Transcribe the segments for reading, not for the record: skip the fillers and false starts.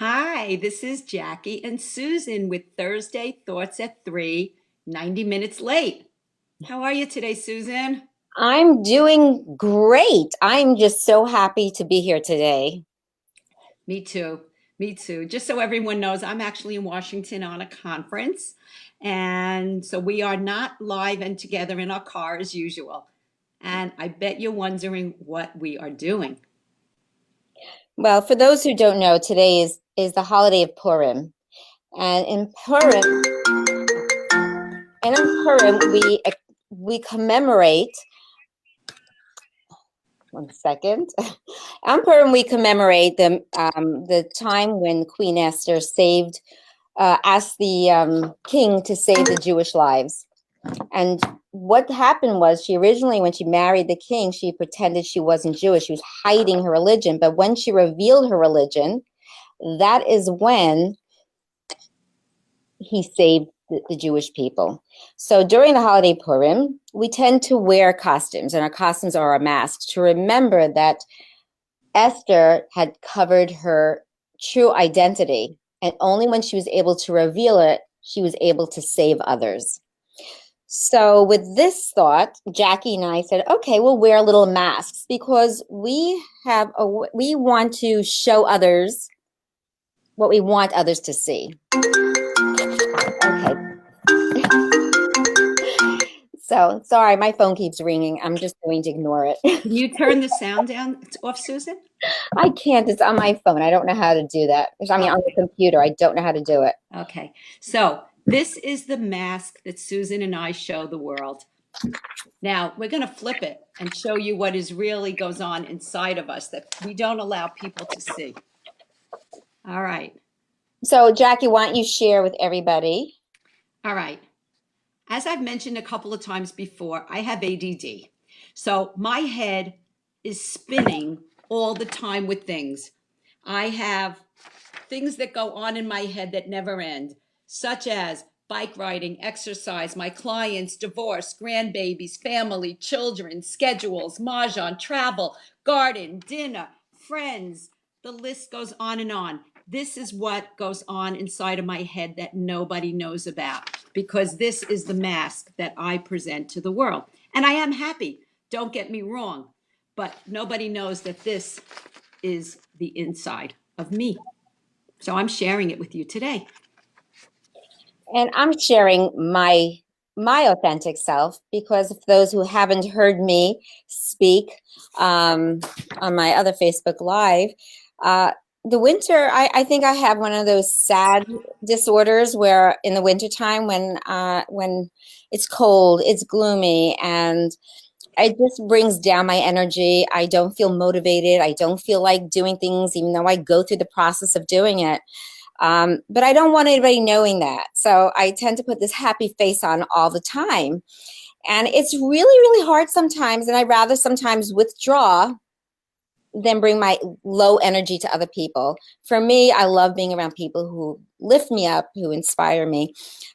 Hi, this is Jackie and Susan with Thursday Thoughts at 3, 90 minutes late. How are you today, Susan? I'm doing great. I'm just so happy to be here today. Me too. Me too. Just so everyone knows, I'm actually in Washington on a conference. And so we are not live and together in our car as usual. And I bet you're wondering what we are doing. Well, for those who don't know, today is the holiday of Purim. And in Purim we commemorate, one second. In Purim we commemorate the time when Queen Esther asked the king to save the Jewish lives. And what happened was she originally, when she married the king, she pretended she wasn't Jewish. She was hiding her religion. But when she revealed her religion, that is when he saved the Jewish people. So during the holiday Purim, we tend to wear costumes, and our costumes are our masks to remember that Esther had covered her true identity. And only when she was able to reveal it, she was able to save others. So with this thought, Jackie and I said, okay, we'll wear little masks because we want to show others what we want others to see. Okay. So sorry, my phone keeps ringing. I'm just going to ignore it. Can you turn the sound down off, Susan? I can't. It's on my phone. I don't know how to do that. I mean, on the computer. I don't know how to do it. Okay. So this is the mask that Susan and I show the world. Now we're going to flip it and show you what is really goes on inside of us that we don't allow people to see. All right. So Jackie, why don't you share with everybody? All right. As I've mentioned a couple of times before, I have ADD. So my head is spinning all the time with things. I have things that go on in my head that never end, such as bike riding, exercise, my clients, divorce, grandbabies, family, children, schedules, mahjong, travel, garden, dinner, friends. The list goes on and on. This is what goes on inside of my head that nobody knows about because this is the mask that I present to the world. And I am happy, don't get me wrong, but nobody knows that this is the inside of me. So I'm sharing it with you today. And I'm sharing my authentic self because of those who haven't heard me speak on my other Facebook Live, the winter, I think I have one of those sad disorders where in the wintertime when it's cold, it's gloomy, and it just brings down my energy. I don't feel motivated. I don't feel like doing things, even though I go through the process of doing it. But I don't want anybody knowing that. So I tend to put this happy face on all the time. And it's really, really hard sometimes. And I rather sometimes withdraw than bring my low energy to other people. For me, I love being around people who lift me up, who inspire me.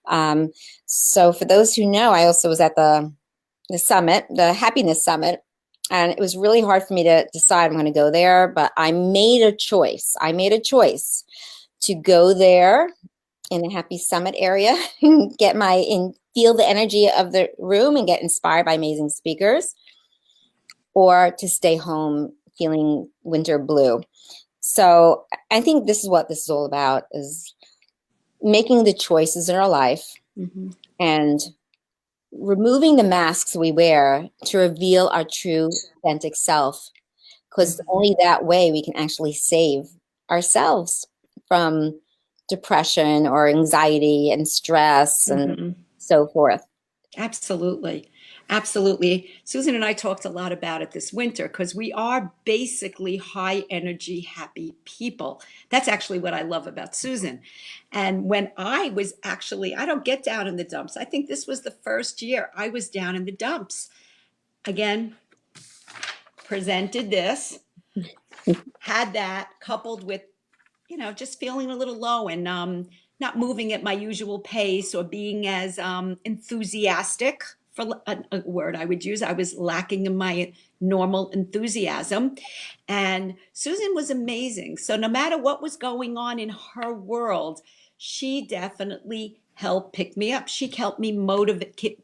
Um, so for those who know, I also was at the summit, the happiness summit. And it was really hard for me to decide I'm going to go there, but I made a choice. I made a choice to go there in the Happy Summit area and feel the energy of the room and get inspired by amazing speakers, or to stay home feeling winter blue. So I think this is what this is all about, is making the choices in our life Mm-hmm. and removing the masks we wear to reveal our true authentic self, because Mm-hmm. only that way we can actually save ourselves from depression or anxiety and stress and Mm-hmm. so forth. Absolutely. Absolutely. Susan and I talked a lot about it this winter because we are basically high energy, happy people. That's actually what I love about Susan. And when I was actually, I don't get down in the dumps. I think this was the first year I was down in the dumps. Again, presented this, had that coupled with, just feeling a little low and not moving at my usual pace or being as enthusiastic for a word I would use. I was lacking in my normal enthusiasm. And Susan was amazing. So no matter what was going on in her world, she definitely helped pick me up. She helped me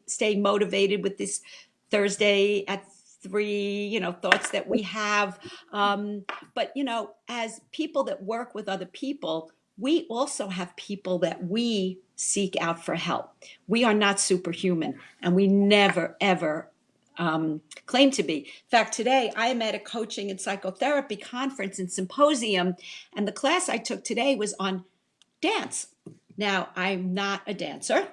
stay motivated with this Thursday at 3, thoughts that we have. But, as people that work with other people, we also have people that we seek out for help. We are not superhuman, and we never, ever claim to be. In fact, today I am at a coaching and psychotherapy conference and symposium, and the class I took today was on dance. Now, I'm not a dancer,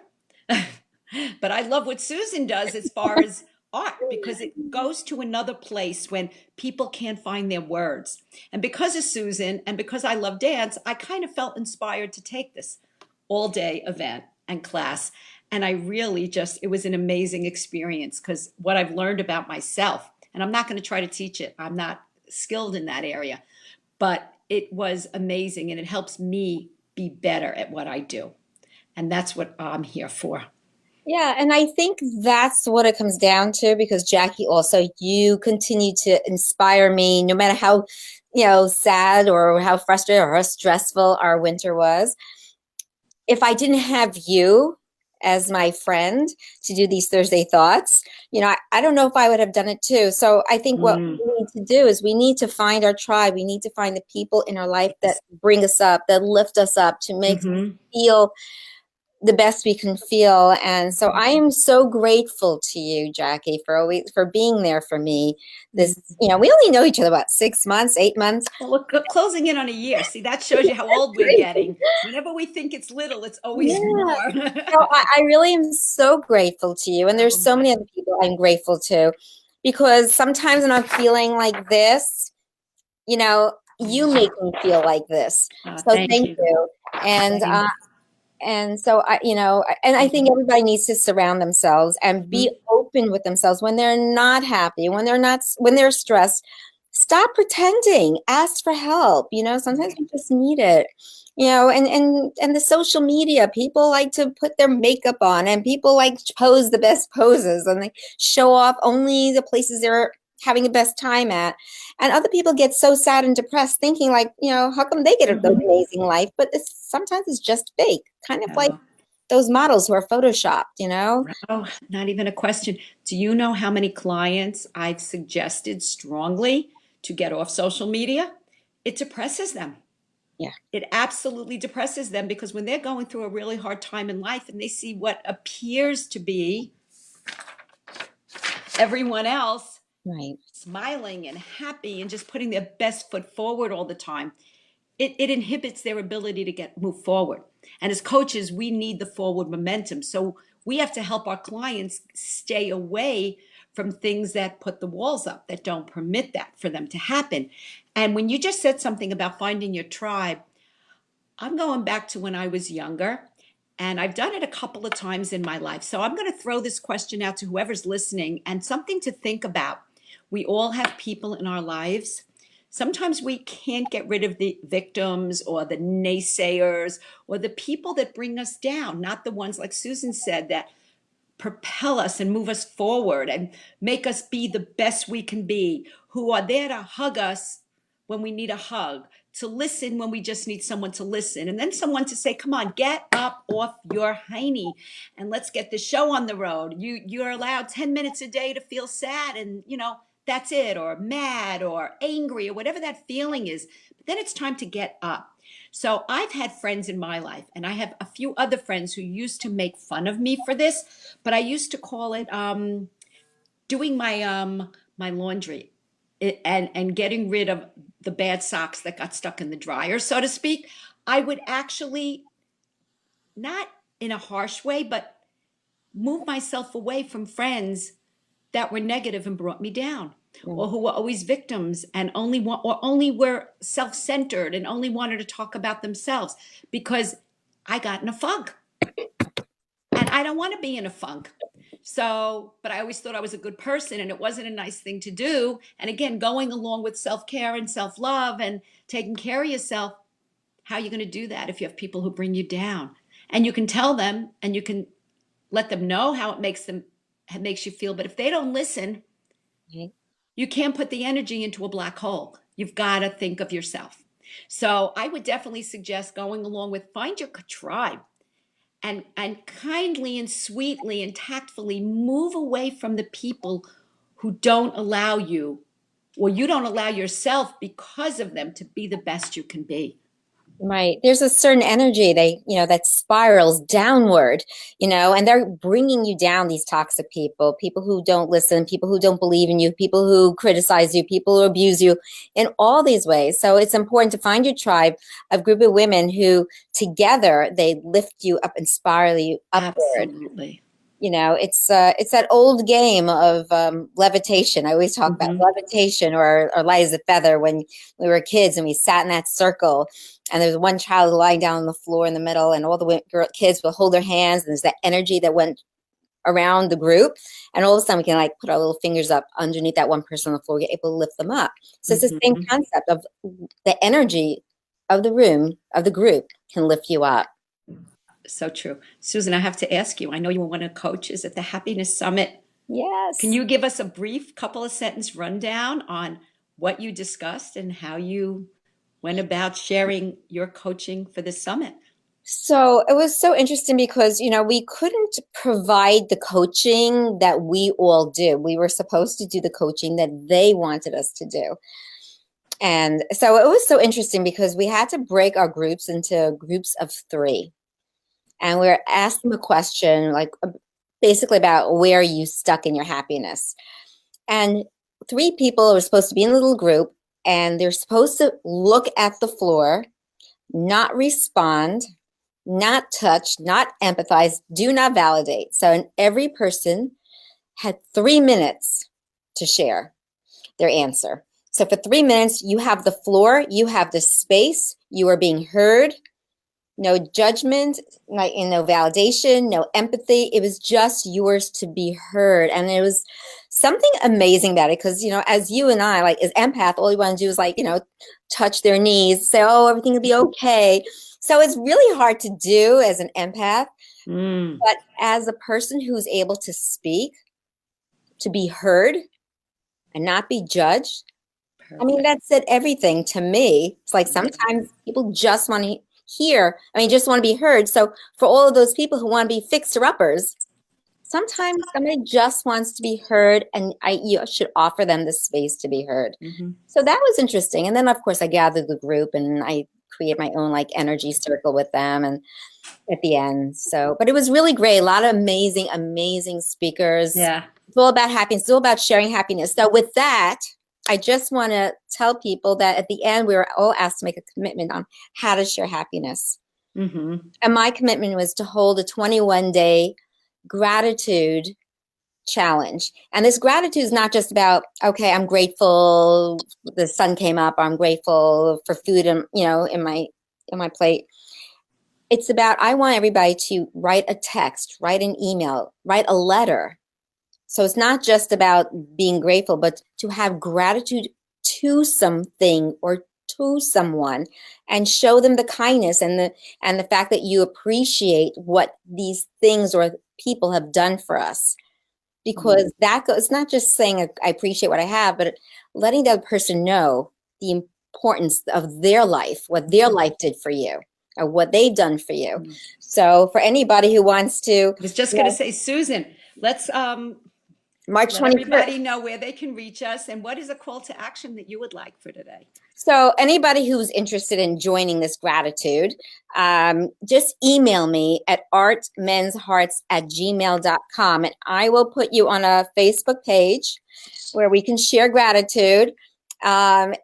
but I love what Susan does as far as art, because it goes to another place when people can't find their words. And because of Susan and because I love dance, I kind of felt inspired to take this all day event and class. And I really it was an amazing experience, because what I've learned about myself, and I'm not going to try to teach it, I'm not skilled in that area, but it was amazing, and it helps me be better at what I do. And that's what I'm here for. Yeah, and I think that's what it comes down to, because Jacqui, also, you continue to inspire me no matter how, sad or how frustrated or how stressful our winter was. If I didn't have you as my friend to do these Thursday thoughts, I don't know if I would have done it too. So I think what we need to do is we need to find our tribe. We need to find the people in our life that bring us up, that lift us up, to make us feel the best we can feel. And so I am so grateful to you, Jacqui, for being there for me. We only know each other about 6 months, 8 months. Well, we're closing in on a year. See, that shows you how old we're getting. Whenever we think it's little, it's always more. So I really am so grateful to you. And there's so many other people I'm grateful to, because sometimes when I'm feeling like this, you make me feel like this. So thank you. And so I think everybody needs to surround themselves and be open with themselves when they're not happy, when they're stressed. Stop pretending. Ask for help. Sometimes we just need it. And the social media, people like to put their makeup on, and people like to pose the best poses, and they show off only the places they're having the best time at. And other people get so sad and depressed, thinking like, how come they get an amazing life? But sometimes it's just fake, kind of like those models who are photoshopped, Oh, not even a question. Do you know how many clients I've suggested strongly to get off social media? It depresses them. Yeah. It absolutely depresses them, because when they're going through a really hard time in life and they see what appears to be everyone else smiling and happy and just putting their best foot forward all the time, it inhibits their ability to move forward. And as coaches, we need the forward momentum. So we have to help our clients stay away from things that put the walls up, that don't permit that for them to happen. And when you just said something about finding your tribe, I'm going back to when I was younger, and I've done it a couple of times in my life. So I'm going to throw this question out to whoever's listening, and something to think about. We all have people in our lives. Sometimes we can't get rid of the victims or the naysayers or the people that bring us down, not the ones, like Susan said, that propel us and move us forward and make us be the best we can be, who are there to hug us when we need a hug, to listen when we just need someone to listen, and then someone to say, come on, get up off your hiney and let's get the show on the road. You're allowed 10 minutes a day to feel sad, and that's it, or mad or angry or whatever that feeling is. But then it's time to get up. So I've had friends in my life, and I have a few other friends who used to make fun of me for this, but I used to call it doing my laundry, and getting rid of the bad socks that got stuck in the dryer, so to speak. I would actually, not in a harsh way, but move myself away from friends that were negative and brought me down, or who were always victims and only were self-centered and only wanted to talk about themselves, because I got in a funk, and I don't want to be in a funk. So, but I always thought I was a good person, and it wasn't a nice thing to do. And again, going along with self-care and self-love and taking care of yourself, how are you going to do that if you have people who bring you down? And you can tell them, and you can let them know how it makes them makes you feel. But if they don't listen, Okay. you can't put the energy into a black hole. You've got to think of yourself. So I would definitely suggest going along with find your tribe and kindly and sweetly and tactfully move away from the people who don't allow you, or you don't allow yourself because of them, to be the best you can be. Right. There's a certain energy that spirals downward, and they're bringing you down, these toxic people who don't listen, people who don't believe in you, people who criticize you, people who abuse you in all these ways. So it's important to find your tribe, a group of women who together they lift you up and spiral you upward. Absolutely. It's that old game of levitation. I always talk about levitation or light as a feather when we were kids and we sat in that circle and there was one child lying down on the floor in the middle and all the kids will hold their hands and there's that energy that went around the group and all of a sudden we can like put our little fingers up underneath that one person on the floor, get able to lift them up. So it's the same concept of the energy of the room, of the group can lift you up. So true. Susan, I have to ask you, I know you were one of the coaches at the Happiness Summit. Yes. Can you give us a brief couple of sentence rundown on what you discussed and how you went about sharing your coaching for the summit? So it was so interesting because, we couldn't provide the coaching that we all do. We were supposed to do the coaching that they wanted us to do. And so it was so interesting because we had to break our groups into groups of 3. And we were asked them a question, like basically about where are you stuck in your happiness. And 3 people were supposed to be in a little group and they're supposed to look at the floor, not respond, not touch, not empathize, do not validate. So every person had 3 minutes to share their answer. So for 3 minutes, you have the floor, you have the space, you are being heard, no judgment, no validation, no empathy. It was just yours to be heard. And it was something amazing about it because, as you and I, like as empath, all you want to do is touch their knees, say, oh, everything will be okay. So it's really hard to do as an empath. But as a person who's able to speak, to be heard and not be judged, perfect. I mean, that said everything to me. It's like sometimes people just want to just want to be heard. So for all of those people who want to be fixer-uppers, sometimes somebody just wants to be heard and you should offer them the space to be heard. So that was interesting. And then, of course, I gathered the group and I create my own energy circle with them and at the end. So, but it was really great. A lot of amazing speakers. Yeah. It's all about happiness. It's all about sharing happiness. So with that, I just want to tell people that at the end, we were all asked to make a commitment on how to share happiness. And my commitment was to hold a 21-day gratitude challenge. And this gratitude is not just about, okay, I'm grateful the sun came up, or I'm grateful for food and in my plate. It's about, I want everybody to write a text, write an email, write a letter. So it's not just about being grateful, but to have gratitude to something or to someone and show them the kindness and the fact that you appreciate what these things or people have done for us. Because it's not just saying I appreciate what I have, but letting the other person know the importance of their life, what their life did for you, or what they've done for you. So for anybody who wants to, I was just going to say, Susan, let's March 21st. Let everybody know where they can reach us and what is a call to action that you would like for today. So anybody who's interested in joining this gratitude, just email me at artmenshearts@gmail.com and I will put you on a Facebook page where we can share gratitude. And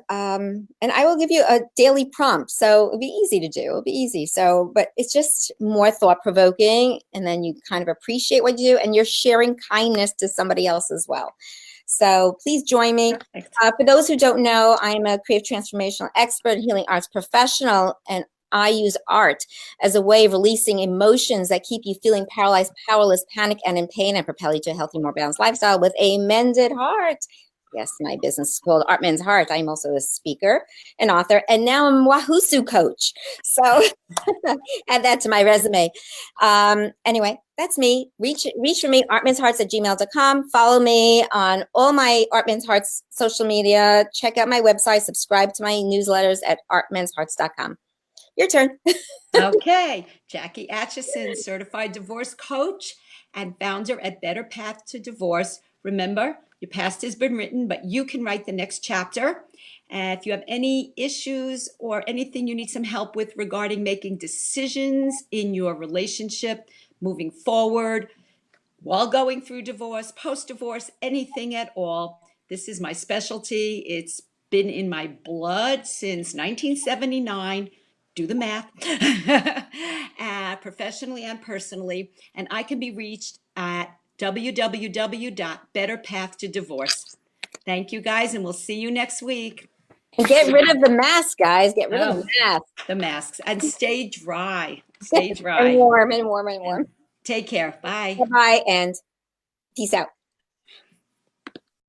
I will give you a daily prompt. So it'll be easy to do. It'll be easy. So, but it's just more thought provoking. And then you kind of appreciate what you do and you're sharing kindness to somebody else as well. So please join me. For those who don't know, I'm a creative transformational expert and healing arts professional, and I use art as a way of releasing emotions that keep you feeling paralyzed, powerless, panic, and in pain, and propel you to a healthy, more balanced lifestyle with a mended heart. Yes, my business is called Art Men's Heart. I'm also a speaker, an author, and now I'm a Wahusu coach. So add that to my resume. Anyway, that's me. Reach for me, artmenshearts@gmail.com. Follow me on all my Art Men's Hearts social media. Check out my website. Subscribe to my newsletters at artmenshearts.com. Your turn. Okay, Jacqui Atcheson, certified divorce coach and founder at Better Path to Divorce. Remember, your past has been written, but you can write the next chapter. If you have any issues or anything you need some help with regarding making decisions in your relationship, moving forward, while going through divorce, post-divorce, anything at all, this is my specialty. It's been in my blood since 1979. Do the math, professionally and personally. And I can be reached at www.betterpathtodivorce. Thank you, guys, and we'll see you next week. And get rid of the mask, guys. Get rid of the mask. The masks. And stay dry. Stay dry. And warm and warm and warm. Take care. Bye. Bye-bye and peace out.